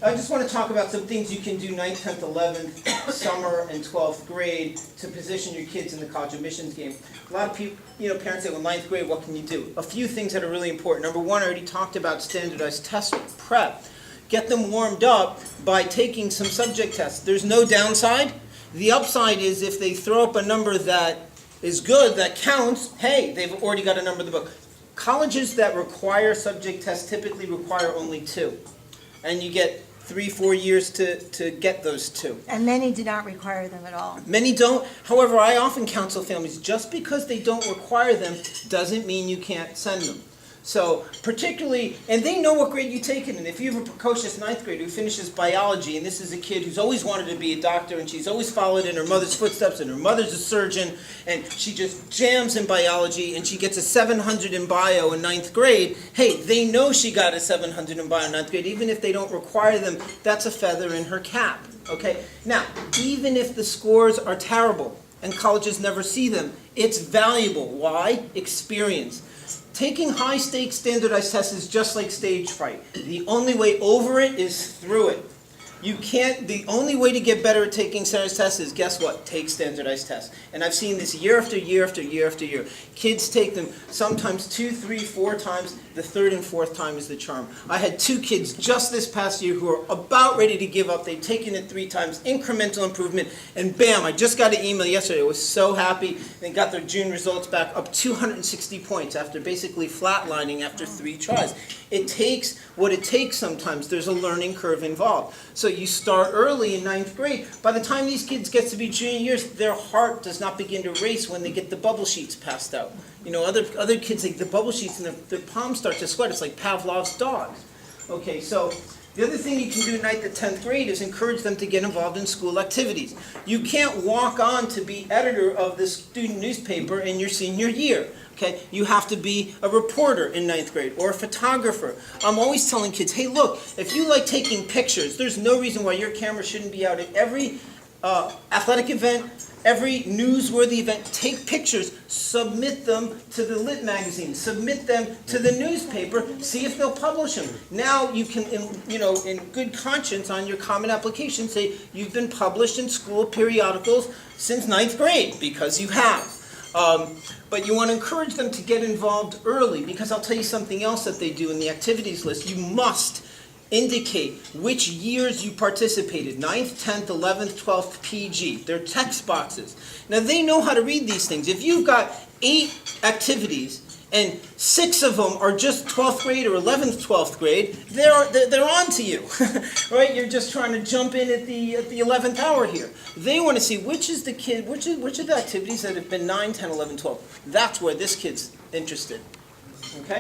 I just want to talk about some things you can do 9th, 10th, 11th, summer, and 12th grade to position your kids in the college admissions game. A lot of people, parents say, well, 9th grade, what can you do? A few things that are really important. Number one, I already talked about standardized test prep. Get them warmed up by taking some subject tests. There's no downside. The upside is if they throw up a number that is good, that counts, hey, they've already got a number in the book. Colleges that require subject tests typically require only 2. And you get 3-4 years to get those 2. And many do not require them at all. Many don't. However, I often counsel families, just because they don't require them doesn't mean you can't send them. So particularly, and they know what grade you take it in. If you have a precocious 9th grader who finishes biology, and this is a kid who's always wanted to be a doctor, and she's always followed in her mother's footsteps, and her mother's a surgeon, and she just jams in biology, and she gets a 700 in bio in 9th grade, hey, they know she got a 700 in bio in 9th grade. Even if they don't require them, that's a feather in her cap. Okay? Now, even if the scores are terrible, and colleges never see them, it's valuable. Why? Experience. Taking high-stakes standardized tests is just like stage fright. The only way over it is through it. The only way to get better at taking standardized tests is, guess what? Take standardized tests. And I've seen this year after year after year after year. Kids take them sometimes 2, 3, 4 times. The 3rd and 4th time is the charm. I had 2 kids just this past year who are about ready to give up. They've taken it 3 times, incremental improvement, and bam, I just got an email yesterday. I was so happy. They got their June results back up 260 points after basically flatlining after 3 tries. It takes what it takes sometimes. There's a learning curve involved. So you start early in 9th grade. By the time these kids get to be junior years, their heart does not begin to race when they get the bubble sheets passed out. Other kids, like the bubble sheets and their palms start to sweat. It's like Pavlov's dogs. Okay, so the other thing you can do in 9th and 10th grade is encourage them to get involved in school activities. You can't walk on to be editor of the student newspaper in your senior year. Okay, you have to be a reporter in 9th grade or a photographer. I'm always telling kids, hey, look, if you like taking pictures, there's no reason why your camera shouldn't be out at every athletic event, every newsworthy event. Take pictures, submit them to the Lit magazine, submit them to the newspaper, see if they'll publish them. Now you can, in good conscience on your common application say you've been published in school periodicals since 9th grade, because you have. But you want to encourage them to get involved early, because I'll tell you something else that they do in the activities list. You must indicate which years you participated, 9th, 10th, 11th, 12th, PG. They're text boxes. Now they know how to read these things. If you've got 8 activities and 6 of them are just 12th grade or 11th, 12th grade, they're on to you, right? You're just trying to jump in at the 11th hour here. They want to see which of the activities that have been 9, 10, 11, 12. That's where this kid's interested, okay?